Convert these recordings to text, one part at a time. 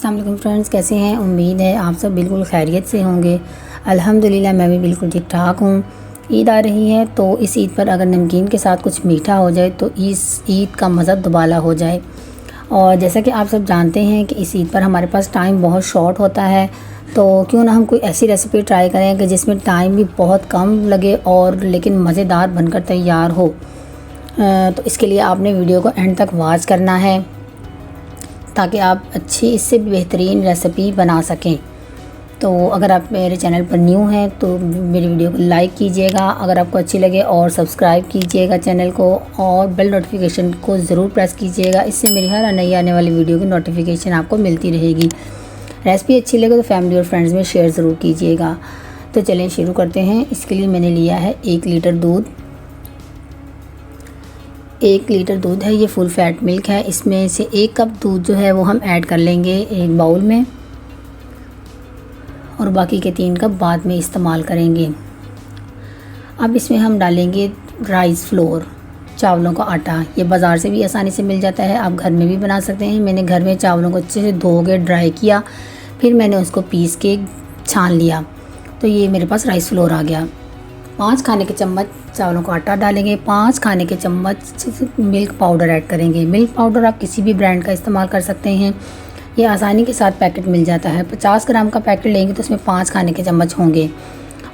अस्सलाम वालेकुम फ्रेंड्स, कैसे हैं। उम्मीद है आप सब बिल्कुल खैरियत से होंगे। अल्हम्दुलिल्लाह मैं भी बिल्कुल ठीक ठाक हूँ। ईद आ रही है तो इस ईद पर अगर नमकीन के साथ कुछ मीठा हो जाए तो इस ईद का मज़ा दुबाला हो जाए। और जैसा कि आप सब जानते हैं कि इस ईद पर हमारे पास टाइम बहुत शॉर्ट होता है, तो क्यों ना हम कोई ऐसी रेसिपी ट्राई करें कि जिसमें टाइम भी बहुत कम लगे और लेकिन मज़ेदार बनकर तैयार हो। तो इसके लिए आपने वीडियो को एंड तक वॉच करना है ताकि आप अच्छी इससे बेहतरीन रेसिपी बना सकें। तो अगर आप मेरे चैनल पर न्यू हैं तो मेरी वीडियो को लाइक कीजिएगा अगर आपको अच्छी लगे, और सब्सक्राइब कीजिएगा चैनल को, और बेल नोटिफिकेशन को ज़रूर प्रेस कीजिएगा। इससे मेरी हर नई आने वाली वीडियो की नोटिफिकेशन आपको मिलती रहेगी। रेसिपी अच्छी लगे तो फैमिली और फ्रेंड्स में शेयर ज़रूर कीजिएगा। तो चलें शुरू करते हैं। इसके लिए मैंने लिया है 1 लीटर दूध। 1 लीटर दूध है, ये फुल फैट मिल्क है। इसमें से 1 कप दूध जो है वो हम ऐड कर लेंगे एक बाउल में, और बाकी के 3 कप बाद में इस्तेमाल करेंगे। अब इसमें हम डालेंगे राइस फ्लोर, चावलों का आटा। ये बाज़ार से भी आसानी से मिल जाता है, आप घर में भी बना सकते हैं। मैंने घर में चावलों को अच्छे से धो के ड्राई किया, फिर मैंने उसको पीस के छान लिया, तो ये मेरे पास राइस फ्लोर आ गया। 5 खाने के चम्मच चावलों का आटा डालेंगे। 5 खाने के चम्मच मिल्क पाउडर ऐड करेंगे। मिल्क पाउडर आप किसी भी ब्रांड का इस्तेमाल कर सकते हैं, ये आसानी के साथ पैकेट मिल जाता है। 50 ग्राम का पैकेट लेंगे तो उसमें 5 खाने के चम्मच होंगे।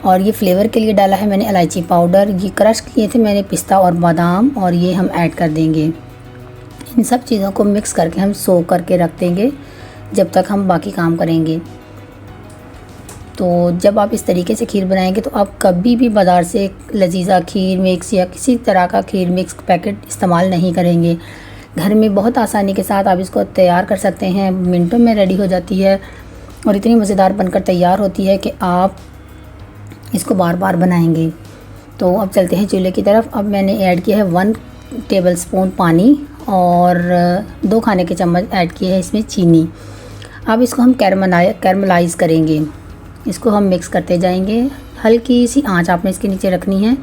और ये फ्लेवर के लिए डाला है मैंने इलायची पाउडर। ये क्रश किए थे मैंने पिस्ता और बादाम, और ये हम ऐड कर देंगे। इन सब चीज़ों को मिक्स करके हम सोक करके रख देंगे जब तक हम बाकी काम करेंगे। तो जब आप इस तरीके से खीर बनाएंगे तो आप कभी भी बाज़ार से लजीज़ा खीर मिक्स या किसी तरह का खीर मिक्स पैकेट इस्तेमाल नहीं करेंगे। घर में बहुत आसानी के साथ आप इसको तैयार कर सकते हैं, मिनटों में रेडी हो जाती है और इतनी मज़ेदार बनकर तैयार होती है कि आप इसको बार बार बनाएंगे। तो अब चलते हैं चूल्हे की तरफ। अब मैंने ऐड किया है 1 टेबल स्पून पानी, और 2 खाने के चम्मच ऐड किए हैं इसमें चीनी। अब इसको हम कैरमलाइज़ करेंगे। इसको हम मिक्स करते जाएंगे। हल्की सी आंच आपने इसके नीचे रखनी है।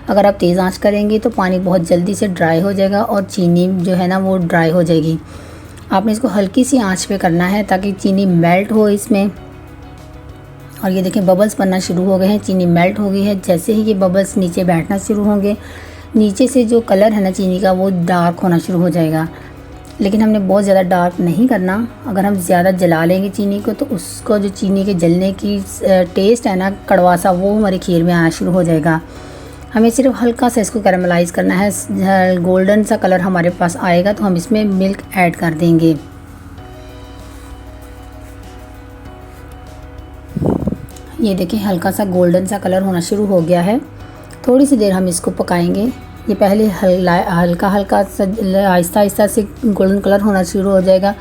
अगर आप तेज़ आंच करेंगे तो पानी बहुत जल्दी से ड्राई हो जाएगा और चीनी जो है ना वो ड्राई हो जाएगी। आपने इसको हल्की सी आंच पे करना है ताकि चीनी मेल्ट हो इसमें। और ये देखें बबल्स बनना शुरू हो गए हैं, चीनी मेल्ट हो गई है। जैसे ही ये बबल्स नीचे बैठना शुरू होंगे, नीचे से जो कलर है ना चीनी का वो डार्क होना शुरू हो जाएगा। लेकिन हमने बहुत ज़्यादा डार्क नहीं करना। अगर हम ज़्यादा जला लेंगे चीनी को तो उसको जो चीनी के जलने की टेस्ट है ना कड़वा सा, वो हमारी खीर में आना शुरू हो जाएगा। हमें सिर्फ हल्का सा इसको कैरमलाइज़ करना है। गोल्डन सा कलर हमारे पास आएगा तो हम इसमें मिल्क ऐड कर देंगे। ये देखिए हल्का सा गोल्डन सा कलर होना शुरू हो गया है। थोड़ी सी देर हम इसको पकाएंगे। ये पहले हल्का हल्का सा आहिस्ता आहिस्ता से गोल्डन कलर होना शुरू हो जाएगा,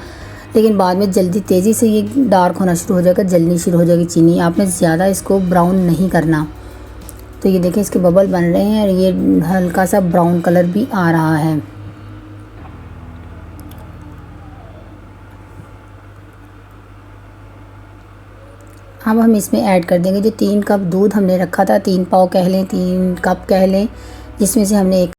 लेकिन बाद में जल्दी तेज़ी से ये डार्क होना शुरू हो जाएगा, जलनी शुरू हो जाएगी चीनी। आपने ज़्यादा इसको ब्राउन नहीं करना। तो ये देखें इसके बबल बन रहे हैं और ये हल्का सा ब्राउन कलर भी आ रहा है। अब हम इसमें ऐड कर देंगे जो 3 कप दूध हमने रखा था, 3 पाव कह लें, 3 कप कह लें, जिसमें से हमने 1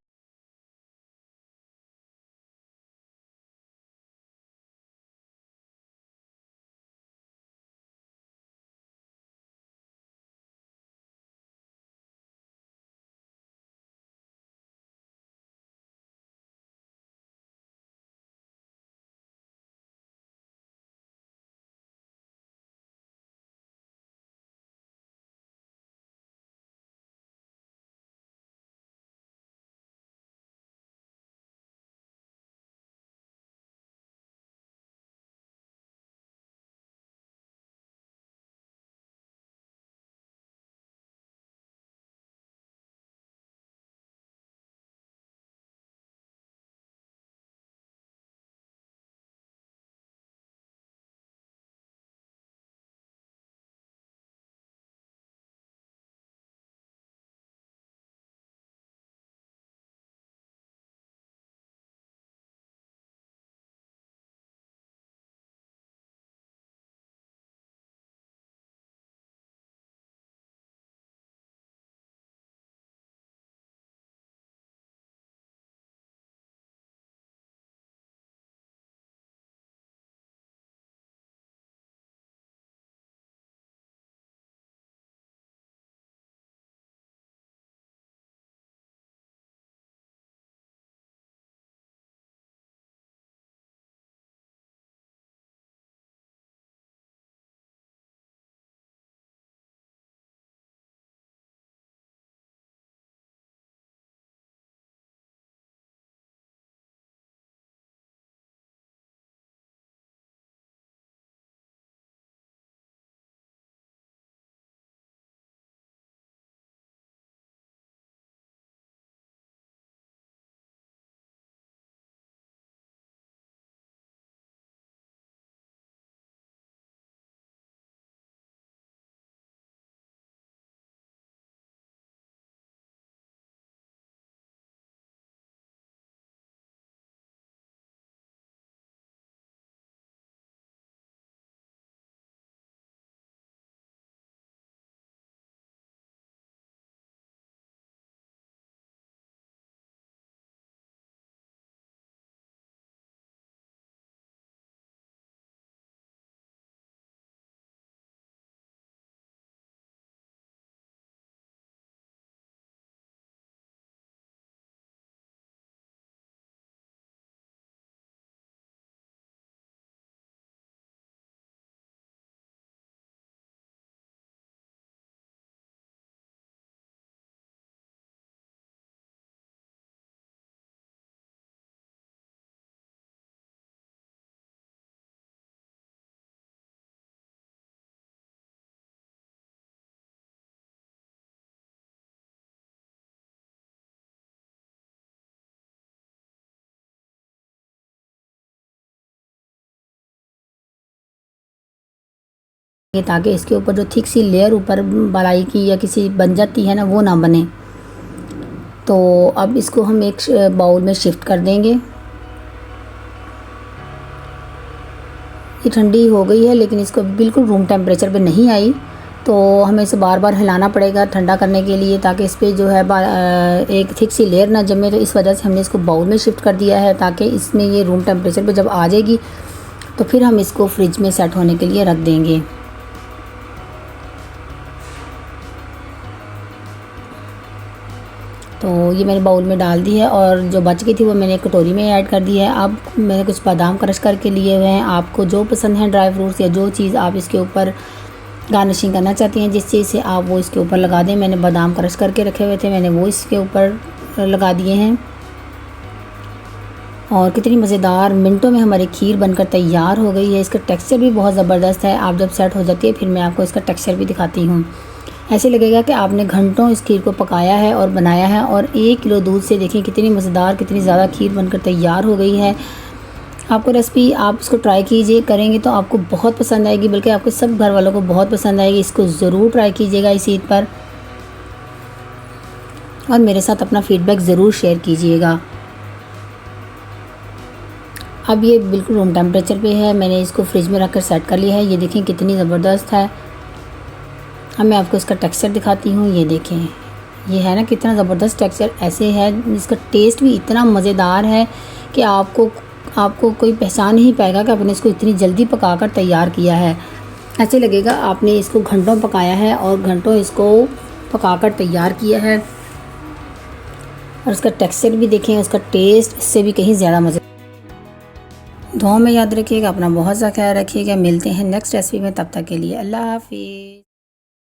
ताकि इसके ऊपर जो थिक सी लेयर ऊपर मलाई की या किसी बन जाती है ना, वो ना बने। तो अब इसको हम एक बाउल में शिफ्ट कर देंगे। ये ठंडी हो गई है लेकिन इसको बिल्कुल रूम टेम्परेचर पे नहीं आई, तो हमें इसे बार बार हिलाना पड़ेगा ठंडा करने के लिए, ताकि इस पर जो है एक थिक सी लेयर ना जमे। तो इस वजह से हमने इसको बाउल में शिफ्ट कर दिया है, ताकि इसमें ये रूम टेम्परेचर पे जब आ जाएगी तो फिर हम इसको फ्रिज में सेट होने के लिए रख देंगे। तो ये मैंने बाउल में डाल दी है और जो बच गई थी वो मैंने एक कटोरी में ऐड कर दी है। अब मैंने कुछ बादाम क्रश करके लिए हुए हैं। आपको जो पसंद है ड्राई फ्रूट्स या जो चीज़ आप इसके ऊपर गार्निशिंग करना चाहती हैं, जिस चीज़ से आप वो इसके ऊपर लगा दें। मैंने बादाम क्रश करके रखे हुए थे, मैंने वो इसके ऊपर लगा दिए हैं। और कितनी मज़ेदार मिनटों में हमारी खीर बनकर तैयार हो गई है। इसका टेक्सचर भी बहुत ज़बरदस्त है। आप जब सेट हो जाती है फिर मैं आपको इसका टेक्सचर भी दिखाती हूँ। ऐसे लगेगा कि आपने घंटों इस खीर को पकाया है और बनाया है। और 1 किलो दूध से देखें कितनी मज़ेदार, कितनी ज़्यादा खीर बनकर तैयार हो गई है। आपको रेसिपी आप इसको ट्राई कीजिए, करेंगे तो आपको बहुत पसंद आएगी, बल्कि आपके सब घर वालों को बहुत पसंद आएगी। इसको ज़रूर ट्राई कीजिएगा इस ईद पर और मेरे साथ अपना फ़ीडबैक ज़रूर शेयर कीजिएगा। अब ये बिल्कुल रूम टेम्परेचर पे है। मैंने इसको फ्रिज में रख कर सेट कर लिया है। ये देखें कितनी ज़बरदस्त है। अब मैं आपको इसका टेक्सचर दिखाती हूँ। ये देखें, ये है ना कितना ज़बरदस्त टेक्सचर ऐसे है। इसका टेस्ट भी इतना मज़ेदार है कि आपको कोई पहचान नहीं पाएगा कि आपने इसको इतनी जल्दी पकाकर तैयार किया है। ऐसे लगेगा आपने इसको घंटों पकाया है और घंटों इसको पकाकर तैयार किया है। और इसका टेक्सचर भी देखें, उसका टेस्ट इससे भी कहीं ज़्यादा मज़े। दुआ में याद रखिएगा, अपना बहुत सा ख्याल रखिएगा। मिलते हैं नेक्स्ट रेसिपी में, तब तक के लिए अल्लाह हाफिज़।